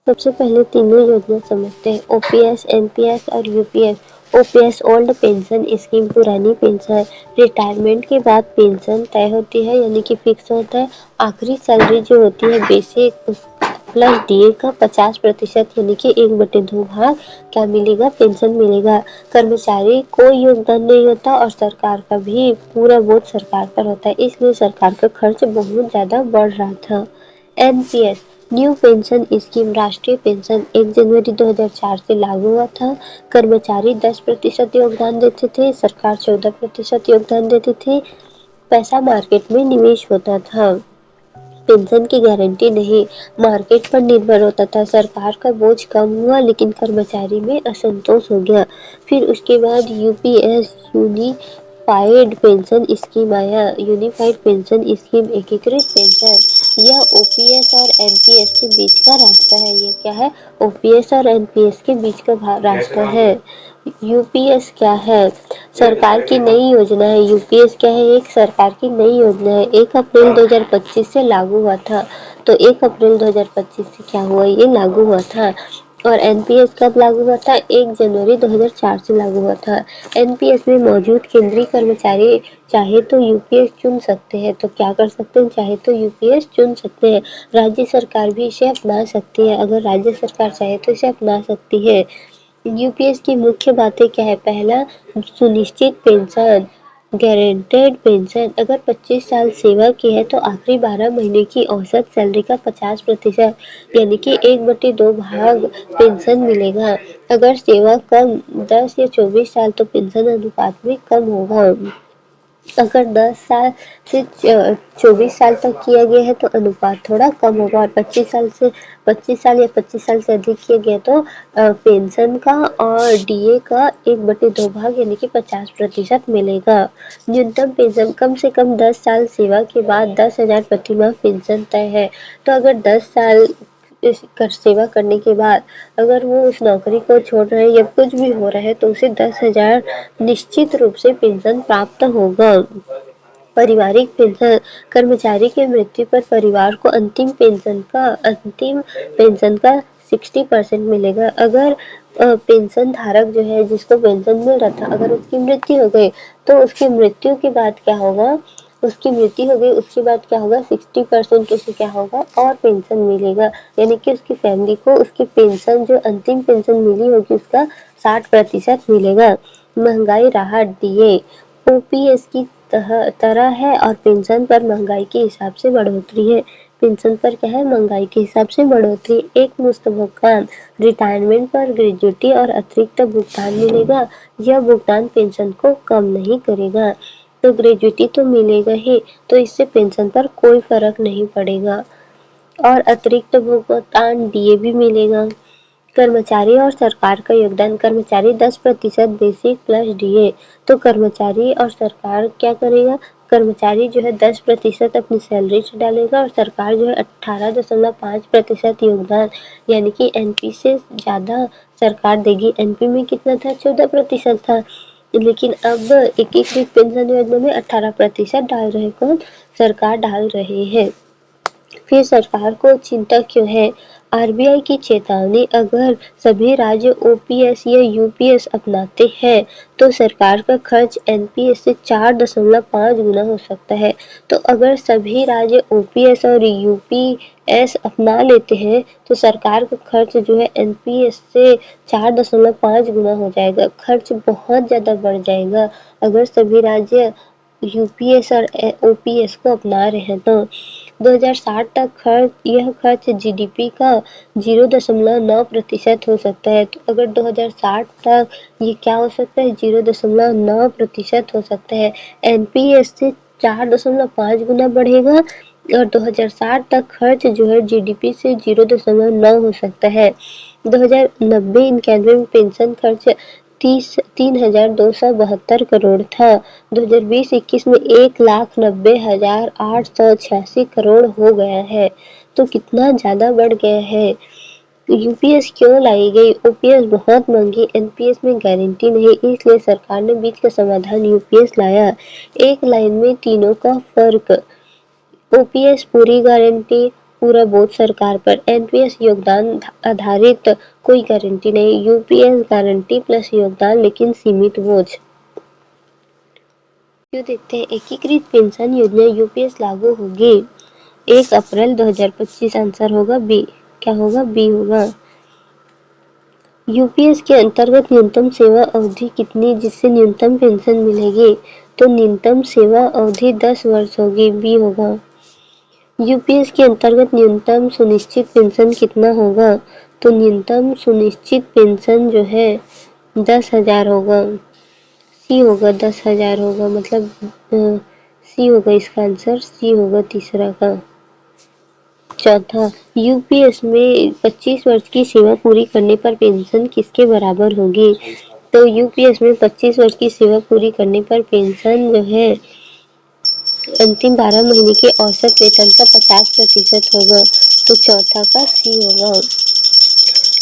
सबसे पहले तीनों योजना समझते हैं, ओपीएस, एनपीएस और UPS. OPS old pension scheme, पुरानी पेंशन। रिटायरमेंट के बाद पेंशन तय होती है यानी कि फिक्स होता है। आखिरी सैलरी जो होती है बेसिक प्लस डीए का 50% यानी कि 1/2 भाग क्या मिलेगा, पेंशन मिलेगा। कर्मचारी कोई योगदान नहीं होता और सरकार का भी पूरा बोझ सरकार पर होता है, इसलिए सरकार का खर्च बहुत ज्यादा बढ़ रहा था। एनपीएस न्यू पेंशन स्कीम, राष्ट्रीय पेंशन 1 जनवरी 2004 से लागू हुआ था। कर्मचारी 10% योगदान देते थे, सरकार 14% योगदान देती थी। पैसा मार्केट में निवेश होता था, पेंशन की गारंटी नहीं, मार्केट पर निर्भर होता था। सरकार का बोझ कम हुआ लेकिन कर्मचारी में असंतोष हो गया। फिर उसके बाद यूपीएस, यूनिफाइड पेंशन स्कीम आया। यूनिफाइड पेंशन स्कीम, एकीकृत पेंशन। यह ओपीएस और एनपीएस के बीच का रास्ता है। ये क्या है, ओपीएस और एनपीएस के बीच का रास्ता है। यूपीएस क्या है, सरकार की नई योजना है। यूपीएस क्या है, एक सरकार की नई योजना है, 1 अप्रैल 2025 से लागू हुआ था। तो 1 अप्रैल 2025 से क्या हुआ, ये लागू हुआ था। और एनपीएस कब लागू हुआ था, 1 जनवरी 2004 से लागू हुआ था। एनपीएस में मौजूद केंद्रीय कर्मचारी चाहे तो यूपीएस चुन सकते हैं। तो क्या कर सकते हैं, चाहे तो यूपीएस चुन सकते हैं। राज्य सरकार भी इसे अपना सकती है, अगर राज्य सरकार चाहे तो इसे अपना सकती है। यूपीएस की मुख्य बातें क्या है, पहला सुनिश्चित पेंशन, गारंटेड पेंशन। अगर 25 साल सेवा की है तो आखिरी 12 महीने की औसत सैलरी का 50% यानी कि 1/2 भाग पेंशन मिलेगा। अगर सेवा कम 10 या 24 साल तो पेंशन अनुपात में कम होगा। अगर 10 साल से 24 साल तक किया गया है तो अनुपात थोड़ा कम होगा, और 25 साल या 25 साल से अधिक किया गया तो पेंशन का और डीए का 1/2 भाग यानी कि 50% मिलेगा। न्यूनतम पेंशन, कम से कम 10 साल सेवा के बाद 10,000 प्रति माह पेंशन तय है। तो अगर 10 साल सेवा करने के बाद अगर वो उस नौकरी को छोड़ रहे हैं या कुछ भी हो रहा है तो उसे 10,000 निश्चित रूप से पेंशन प्राप्त होगा। पारिवारिक पेंशन, कर्मचारी की मृत्यु पर परिवार को अंतिम पेंशन का 60% मिलेगा। अगर पेंशन धारक जो है, जिसको पेंशन मिल रहा था, अगर उसकी मृत्यु हो गई तो उसकी मृत्यु के बाद क्या होगा, उसकी मृत्यु हो गई उसके बाद क्या होगा, 60% उसे क्या होगा और पेंशन मिलेगा, यानी कि उसकी फैमिली को उसकी पेंशन, जो अंतिम पेंशन मिली होगी, उसका 60% मिलेगा। महंगाई राहत डीए ओपीएस की तरह है और पेंशन पर महंगाई के हिसाब से बढ़ोतरी है। पेंशन पर क्या है, महंगाई के हिसाब से बढ़ोतरी। एक मुश्त भुगतान, रिटायरमेंट पर ग्रेजुटी और अतिरिक्त भुगतान मिलेगा। यह भुगतान पेंशन को कम नहीं करेगा। तो ग्रेजुटी तो मिलेगा ही, तो इससे पेंशन पर कोई फर्क नहीं पड़ेगा। और अतिरिक्त भुगतान डीए भी मिलेगा। कर्मचारी और सरकार का योगदान, कर्मचारी 10% बेसिक प्लस डीए। तो कर्मचारी और सरकार क्या करेगा, कर्मचारी जो है 10% अपनी सैलरी से डालेगा और सरकार जो है 18.5% योगदान, यानी कि एनपी से ज्यादा सरकार देगी। एनपी में कितना था, 14% था, लेकिन अब एकीकृत पेंशन योजना में 18% डाल रहे कौन, सरकार डाल रहे हैं। फिर सरकार को चिंता क्यों है, आरबीआई की चेतावनी, अगर सभी राज्य ओपीएस या यूपीएस अपनाते हैं तो सरकार का खर्च एनपीएस से 4.5 गुना हो सकता है। तो अगर सभी राज्य ओपीएस और यूपीएस अपना लेते हैं तो सरकार का खर्च जो है एनपीएस से 4.5 गुना हो जाएगा, खर्च बहुत ज्यादा बढ़ जाएगा। अगर सभी राज्य यूपीएस और ओपीएस को अपना रहे हैं तो 2060 तक यह खर्च जीडीपी का 0.9% हो सकता है। तो अगर 2060 तक ये क्या हो सकता है, 0.9% हो सकता है। एनपीएस से 4.5 गुना बढ़ेगा और 2060 तक खर्च जो है जीडीपी से 0.9 हो सकता है। 2090 91 में पेंशन खर्च 3,272 करोड़ था। 2020-21 में 1,90,886 करोड़ हो गया है। तो कितना ज्यादा बढ़ गया है। यूपीएस क्यों लाई गई, ओपीएस बहुत महंगी, एनपीएस में गारंटी नहीं, इसलिए सरकार ने बीच का समाधान यूपीएस लाया। एक लाइन में तीनों का फर्क, ओपीएस पूरी गारंटी, पूरा बोझ सरकार पर। एनपीएस योगदान आधारित कोई गारंटी नहीं, यूपीएस गारंटी प्लस योगदान लेकिन सीमित बोझ। क्यों देखते हैं, एकीकृत पेंशन योजना यूपीएस लागू होगी 1 अप्रैल 2025। आंसर होगा बी। क्या होगा? बी होगा। यूपीएस के अंतर्गत न्यूनतम सेवा अवधि कितनी जिससे न्यूनतम पेंशन मिलेगी? तो न्यूनतम सेवा अवधि 10 वर्ष होगी, बी होगा। यूपीएस के अंतर्गत न्यूनतम सुनिश्चित पेंशन कितना होगा? तो न्यूनतम सुनिश्चित पेंशन जो है 10,000 होगा, सी होगा, 10,000 होगा, मतलब सी होगा इसका आंसर, सी होगा तीसरा का। चौथा, यूपीएस में 25 वर्ष की सेवा पूरी करने पर पेंशन किसके बराबर होगी? तो यूपीएस में 25 वर्ष की सेवा पूरी करने पर पेंशन जो है अंतिम 12 महीने के औसत वेतन का 50% होगा। तो चौथा का सी होगा।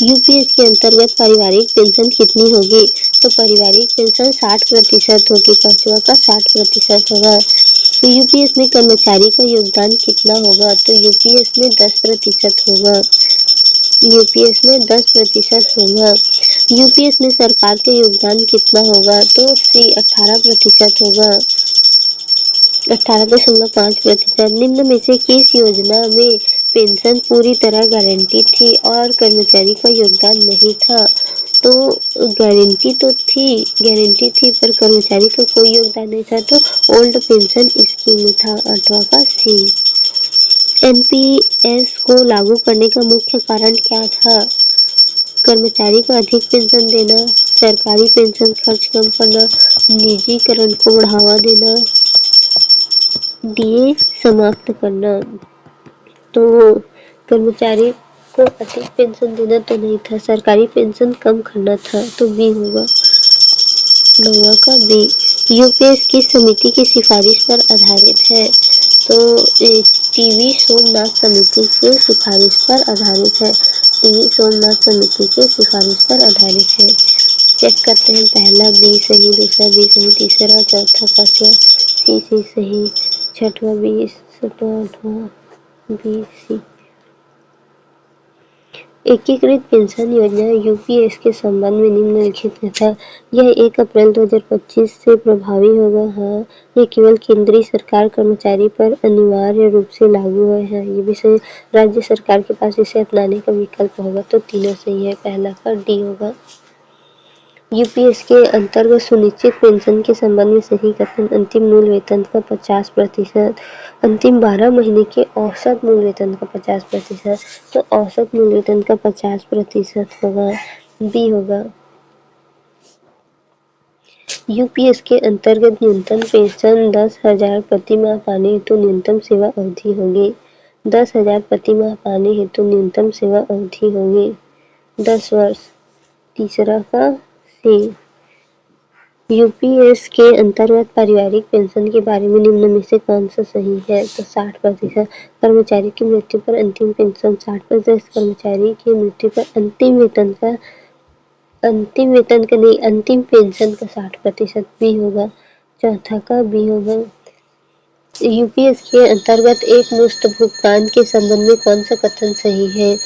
यूपीएस के अंतर्गत पारिवारिक पेंशन कितनी होगी? तो पारिवारिक पेंशन 60% होगी, पांचवा का 60% होगा। तो यूपीएस में कर्मचारी का योगदान कितना होगा? तो यूपीएस में 10% होगा, यूपीएस में 10% होगा। यूपीएस में सरकार का योगदान कितना होगा? तो सी 18% होगा, 18.5%। निम्न में से किस योजना में पेंशन पूरी तरह गारंटी थी और कर्मचारी का योगदान नहीं था? तो गारंटी थी पर कर्मचारी का कोई योगदान नहीं था, तो ओल्ड पेंशन स्कीम में था, 8वां का सी। एनपीएस को लागू करने का मुख्य कारण क्या था? कर्मचारी को अधिक पेंशन देना, सरकारी पेंशन खर्च कम करना, निजीकरण को बढ़ावा देना, डीए समाप्त करना। तो कर्मचारी को अधिक पेंशन देना तो नहीं था, सरकारी पेंशन कम करना था, तो बी होगा, 9वां का बी। यूपीएस किस समिति की सिफारिश पर आधारित है? तो टीवी सोमनाथ समिति के सिफारिश पर आधारित है, टीवी सोमनाथ समिति के सिफारिश पर आधारित है। चेक करते हैं, पहला बी सही, दूसरा बी सही, तीसरा, चौथा, पांचवा सी सी सही, छठवां बी, सातवां, आठवां बी सी। एकीकृत पेंशन योजना यूपीएस के संबंध में निम्नलिखित में था। यह 1 अप्रैल 2025 से प्रभावी होगा। हाँ, ये केवल केंद्रीय सरकार कर्मचारी पर अनिवार्य रूप से लागू है। ये भी सही, राज्य सरकार के पास इसे अपनाने का विकल्प होगा, तो तीनों सही है, पहला का डी होगा। यूपीएस के अंतर्गत सुनिश्चित पेंशन के संबंध में सही कथन, अंतिम मूल वेतन का 50%, अंतिम 12 महीने के औसत मूल वेतन का 50%, तो औसत मूल वेतन का 50% होगा, बी होगा। यूपीएस के अंतर्गत न्यूनतम पेंशन 10,000 प्रति माह पाने हेतु न्यूनतम सेवा अवधि होगी, 10,000 प्रति माह पाने हेतु न्यूनतम सेवा अवधि होगी 10 वर्ष, तीसरा का सी। यूपीएस के अंतर्गत पारिवारिक पेंशन के बारे में निम्न में से कौन सा सही है? तो 60%। कर्मचारी की मृत्यु पर अंतिम पेंशन 60%, कर्मचारी की मृत्यु पर अंतिम वेतन का नहीं, अंतिम पेंशन का 60% भी होगा, चौथा का बी होगा। यूपीएस के अंतर्गत एक मुश्त भुगतान के संबंध में कौन सा कथन सही है?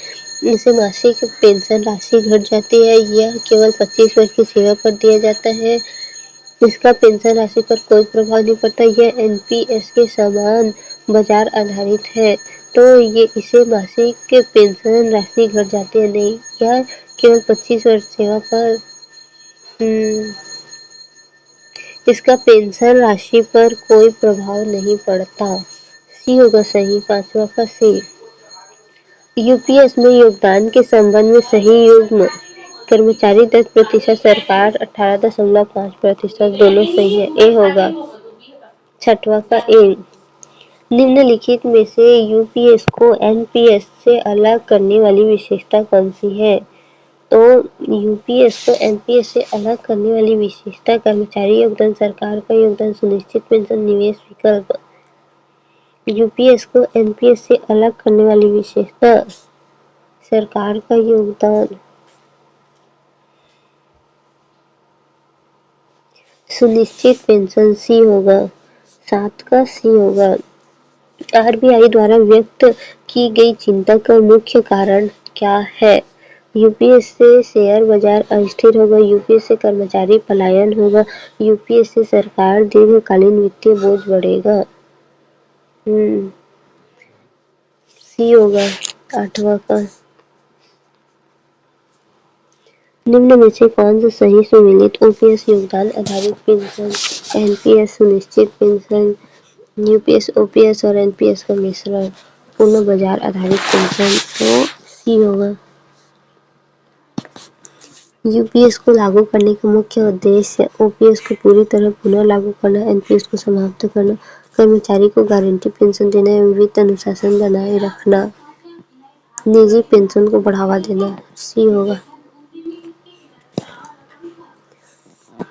इसे मासिक पेंशन राशि घट जाती है, यह केवल 25 वर्ष की सेवा पर दिया जाता है, इसका पेंशन राशि पर कोई प्रभाव नहीं पड़ता, यह एनपीएस के समान बाजार आधारित है, तो ये इसे मासिक पेंशन राशि घट जाती है, नहीं, यह केवल 25 वर्ष सेवा पर इसका पेंशन राशि पर कोई प्रभाव नहीं पड़ता, सी होगा सही, पांचवा का सी। यूपीएस में योगदान के संबंध में सही युग्म, कर्मचारी 10%, सरकार 18.5%, दोनों सही है, ए होगा, छठवां का ए। निम्नलिखित में से यूपीएस को एनपीएस से अलग करने वाली विशेषता कौन सी है? तो यूपीएस को एनपीएस से अलग करने वाली विशेषता, कर्मचारी योगदान, सरकार का योगदान, सुनिश्चित पेंशन, निवेश विकल्प। यूपीएस को एनपीएस से अलग करने वाली विशेषता, सरकार का योगदान, सुनिश्चित पेंशन, सी होगा, 7 का सी होगा। आरबीआई द्वारा व्यक्त की गई चिंता का मुख्य कारण क्या है? यूपीएस से शेयर बाजार अस्थिर होगा, यूपीएस से कर्मचारी पलायन होगा, यूपीएस से सरकार दीर्घकालीन वित्तीय बोझ बढ़ेगा। सी होगा 8वां का। निम्न में से कौन सा सही सुमेलित? ओपीएस योगदान आधारित पेंशन, एनपीएस सुनिश्चित पेंशन, यूपीएस ओपीएस और एनपीएस का मिश्रण, पूर्ण बाजार आधारित पेंशन। तो सी होगा। यूपीएस को लागू करने का मुख्य उद्देश्य ओपीएस को पूरी तरह पुनः लागू करना, एनपीएस को समाप्त करना, कर्मचारी को गारंटी पेंशन देना एवं वित्त अनुशासन बनाए रखना, निजी पेंशन को बढ़ावा देना। सी होगा।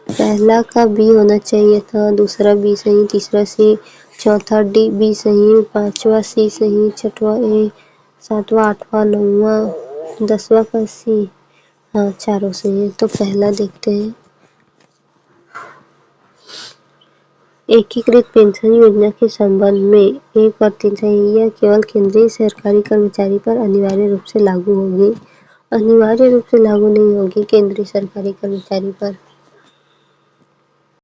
पहला का बी होना चाहिए था, दूसरा बी सही, तीसरा सी, चौथा डी बी सही, पांचवा सी सही, छठवां ए, सातवां आठवां नौवां 10वां का सी। हाँ, चारों सही है। तो पहला देखते हैं। एकीकृत पेंशन योजना के संबंध में 1 और 3 सही। यह केवल केंद्रीय सरकारी कर्मचारी पर अनिवार्य रूप से लागू होगी। अनिवार्य रूप से लागू नहीं होगी केंद्रीय सरकारी कर्मचारी पर।